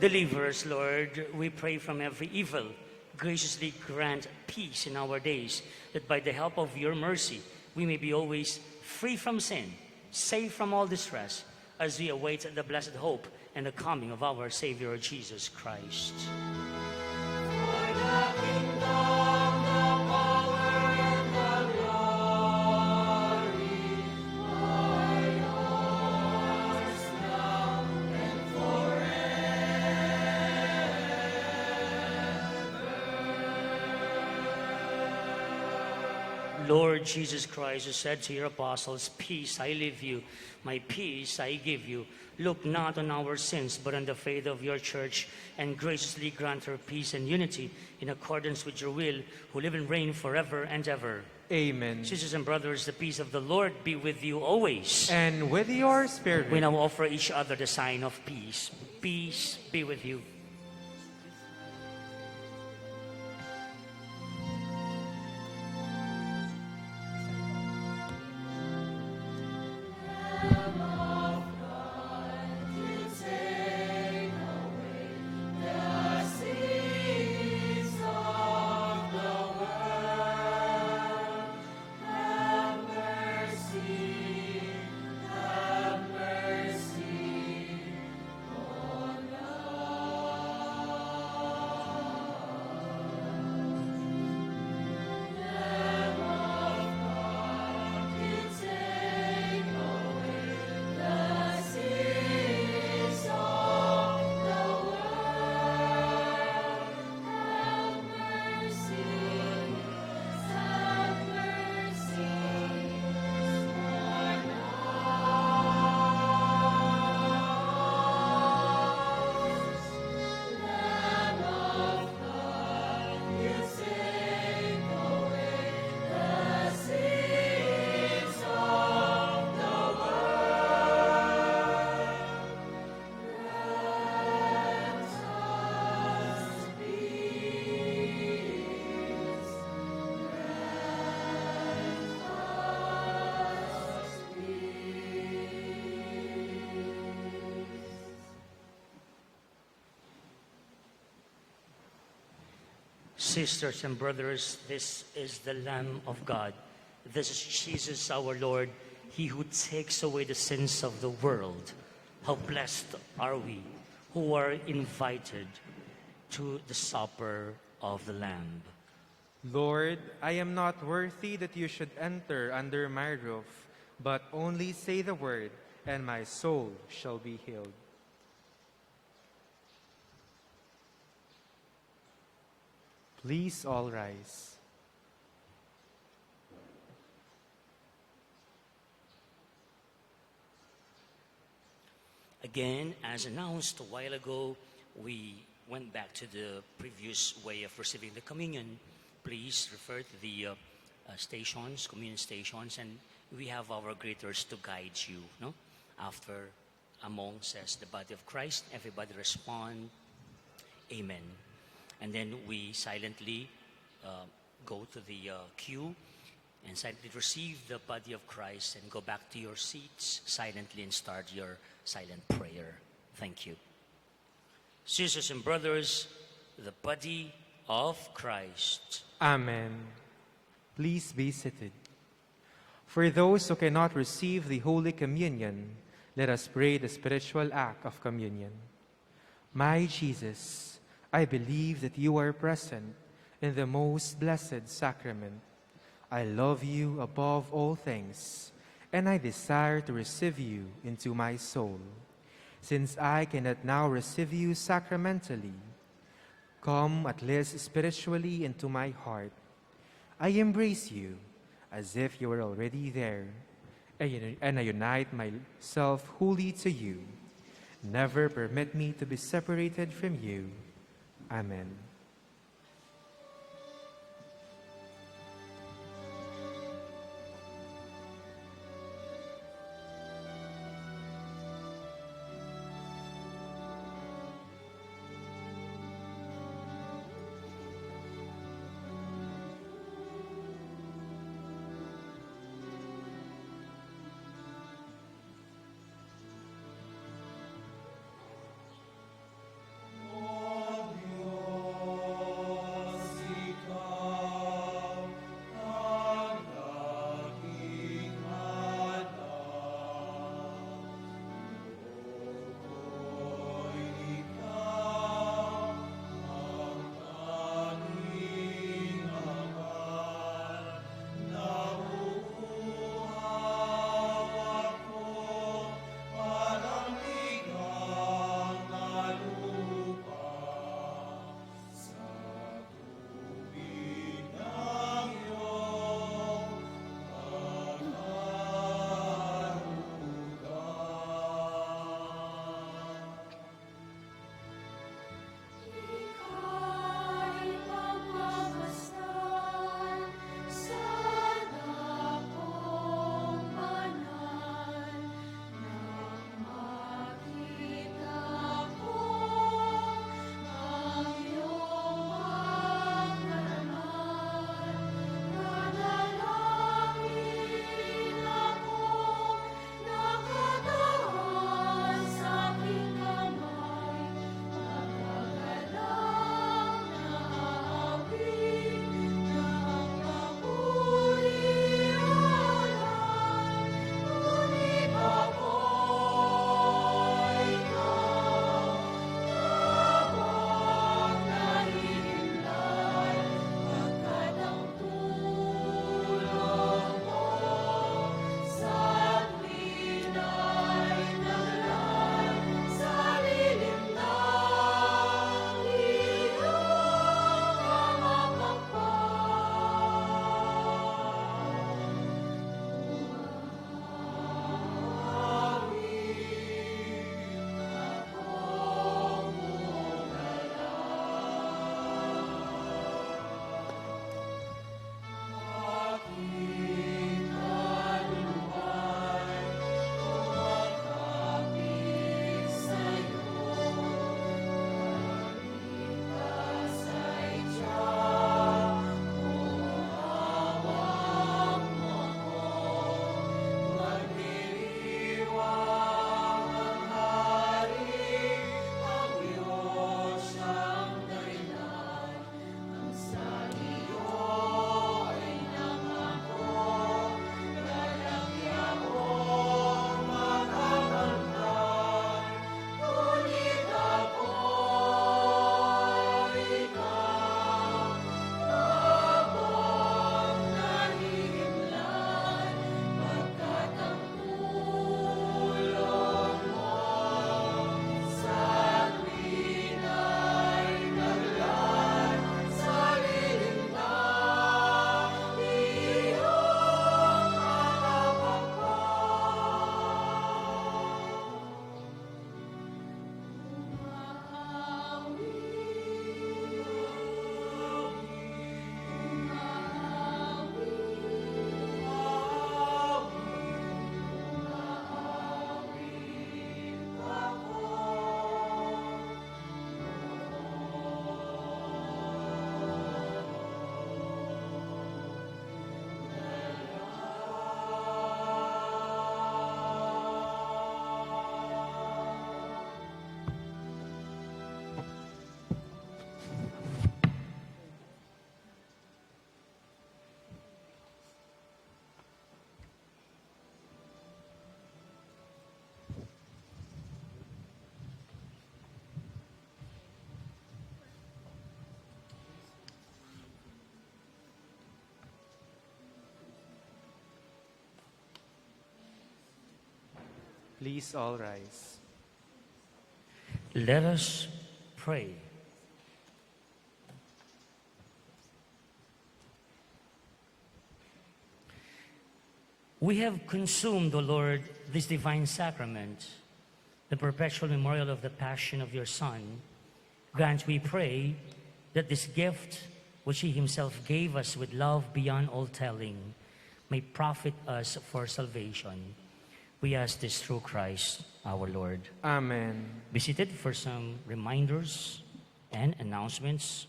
Speaker 3: Deliver us, Lord, we pray, from every evil. Graciously grant peace in our days, that by the help of your mercy we may be always free from sin, safe from all distress, as we await the blessed hope and the coming of our Savior Jesus Christ. Lord Jesus Christ, who said to your apostles, "Peace I leave you, my peace I give you," look not on our sins, but on the faith of your church, and graciously grant her peace and unity in accordance with your will, who live and reign forever and ever.
Speaker 2: Amen.
Speaker 3: Sisters and brothers, the peace of the Lord be with you always.
Speaker 2: And with your spirit.
Speaker 3: We now offer each other the sign of peace. Peace be with you. sisters and brothers, this is the Lamb of God. This is Jesus our Lord, He who takes away the sins of the world. How blessed are we who are invited to the supper of the Lamb.
Speaker 2: Lord, I am not worthy that you should enter under my roof, but only say the word, and my soul shall be healed. Please all rise.
Speaker 3: Again, as announced a while ago, we went back to the previous way of receiving the communion. Please refer to the stations, communion stations, and we have our greeters to guide you. No? After Among says the body of Christ, everybody respond, Amen. And then we silently go to the queue and silently receive the body of Christ and go back to your seats silently and start your silent prayer. Thank you. Sisters and brothers, the body of Christ.
Speaker 2: Amen. Please be seated. For those who cannot receive the Holy Communion, let us pray the spiritual act of communion. My Jesus, I believe that you are present in the most blessed sacrament. I love you above all things, and I desire to receive you into my soul. Since I cannot now receive you sacramentally, come at least spiritually into my heart. I embrace you as if you were already there, and I unite myself wholly to you. Never permit me to be separated from you. Amen. Please all rise.
Speaker 3: Let us pray. We have consumed, O Lord, this divine sacrament, the perpetual memorial of the passion of your Son. Grant, we pray, that this gift, which he himself gave us with love beyond all telling, may profit us for salvation. We ask this through Christ our Lord.
Speaker 2: Amen.
Speaker 3: Be seated for some reminders and announcements.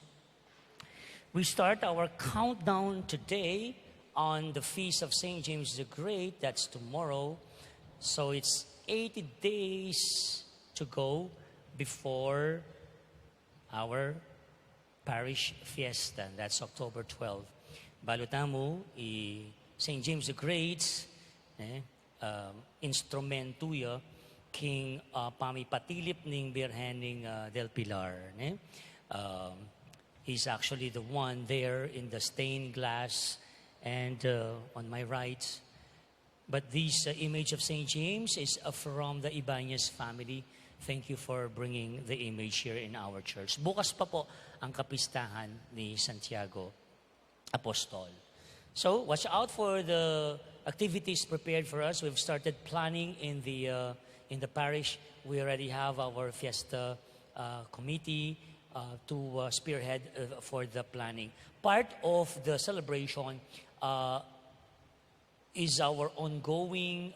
Speaker 3: We start our countdown today on the Feast of St. James the Great. That's tomorrow. So it's 80 days to go before our parish fiesta. That's October 12. Balotamo, St. James the Great, instrumentuya king pamipatilip ning Birhen ning del Pilar. He's actually the one there in the stained glass and on my right. But this image of St. James is from the Ibanez family. Thank you for bringing the image here in our church. Bukas pa po ang kapistahan ni Santiago Apostol. So watch out for the activities prepared for us. We've started planning in the parish. We already have our fiesta committee to spearhead for the planning. Part of the celebration is our ongoing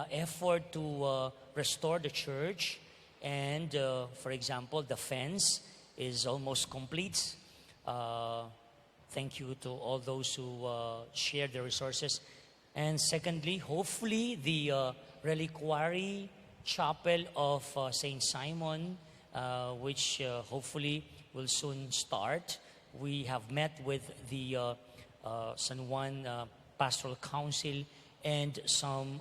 Speaker 3: effort to restore the church. And for example, the fence is almost complete. Thank you to all those who shared the resources. And secondly, hopefully the reliquary chapel of St. Simon, which hopefully will soon start. We have met with the San Juan Pastoral Council and some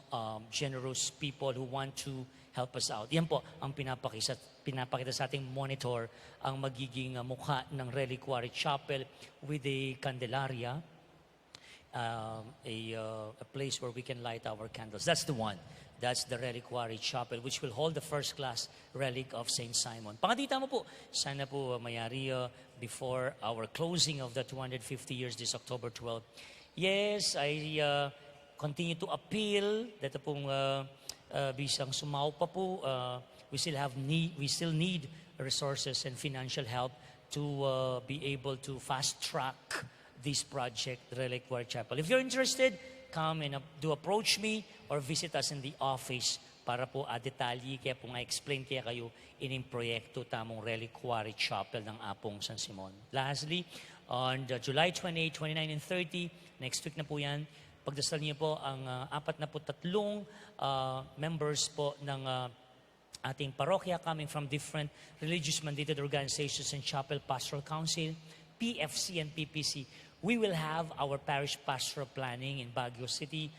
Speaker 3: generous people who want to help us out. Yan po ang pinapakita sa ating monitor, ang magiging mukha ng reliquary chapel with a candelaria, a place where we can light our candles. That's the one. That's the reliquary chapel, which will hold the first-class relic of St. Simon. Pangatita mo po, sana po mayari before our closing of the 250 years this October 12. Yes, I continue to appeal that pong bisang sumaw pa po, we still need resources and financial help to be able to fast track this project, the Reliquary Chapel. If you're interested, come and do approach me or visit us in the office para po detalye kaya po nga explain kaya kayo ining proyekto tamong Reliquary Chapel ng Apong San Simon. Lastly, on July 28, 29, and 30, next week na po yan, pagdasal niyo po ang 43 members po ng ating parokya coming from different religious mandated organizations and Chapel Pastoral Council, PFC and PPC. We will have our parish pastoral planning in Baguio City,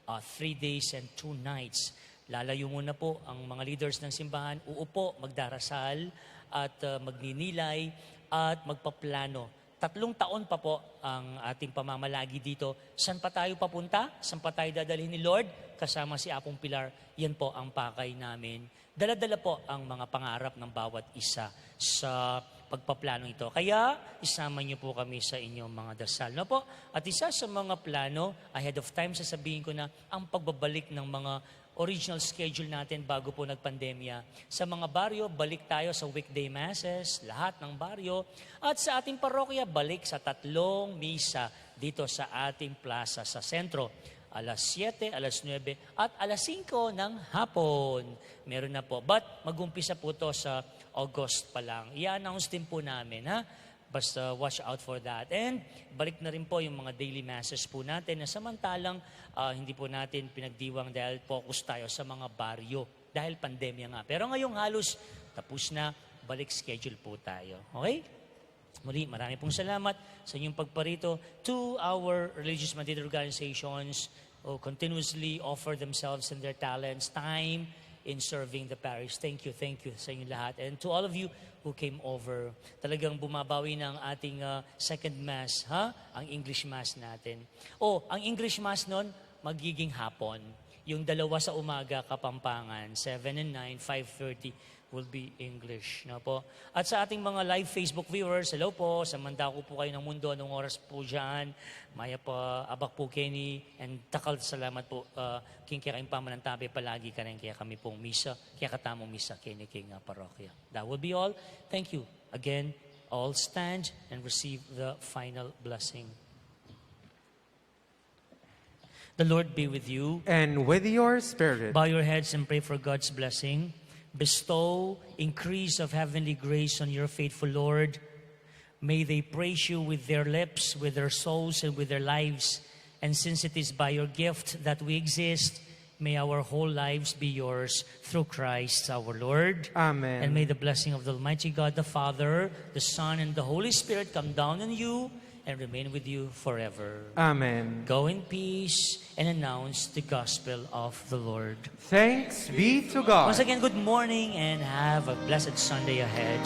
Speaker 3: 3 days and 2 nights. Lalayo muna po ang mga leaders ng simbahan, uupo, magdarasal, at magninilay, at magpaplano. 3 taon pa po ang ating pamamalagi dito. Saan pa tayo papunta? Saan pa tayo dadalhin ni Lord? Kasama si Apong Pilar, yan po ang pakay namin. Dala-dala po ang mga pangarap ng bawat isa sa pagpaplano ito. Kaya, isama niyo po kami sa inyong mga dasal. No po? At isa sa mga plano, ahead of time, sasabihin ko na ang pagbabalik ng mga original schedule natin bago po nagpandemya. Sa mga baryo, balik tayo sa weekday masses, lahat ng baryo. At sa ating parokya, balik sa 3 misa dito sa ating plaza sa sentro. Alas 7, alas 9, at alas 5 ng hapon. Meron na po. But mag-umpisa po to sa August pa lang. I-announce din po namin, ha? Basta watch out for that. And balik na rin po yung mga daily masses po natin na samantalang hindi po natin pinagdiwang dahil focus tayo sa mga baryo. Dahil pandemya nga. Pero ngayong halos tapos na, balik schedule po tayo. Okay? Muli, marami pong salamat sa inyong pagparito to our religious mandated organizations who continuously offer themselves and their talents, time in serving the parish. Thank you sa inyong lahat. And to all of you who came over, talagang bumabawi ng ating second mass, ha? Ang English mass natin. Ang English mass nun, magiging hapon. Yung dalawa sa umaga, Kapampangan, 7 and 9, 5:30 will be English. No po? At sa ating mga live Facebook viewers, hello po, sa Mandako po kayo ng mundo, anong oras po dyan? Maya po, abak po Kenny, and takal salamat po, king kaya kayong pamanantabi palagi ka rin, kaya kami pong misa, kaya katamong misa, Kenny King Parokya. That will be all. Thank you. Again, all stand and receive the final blessing. The Lord be with you.
Speaker 2: And with your spirit.
Speaker 3: Bow your heads and pray for God's blessing. Bestow increase of heavenly grace on your faithful Lord. May they praise you with their lips, with their souls, and with their lives. And since it is by your gift that we exist, may our whole lives be yours through Christ our Lord.
Speaker 2: Amen.
Speaker 3: And may the blessing of the Almighty God, the Father, the Son, and the Holy Spirit come down on you and remain with you forever.
Speaker 2: Amen.
Speaker 3: Go in peace and announce the gospel of the Lord.
Speaker 2: Thanks be to God.
Speaker 3: Once again, good morning and have a blessed Sunday ahead.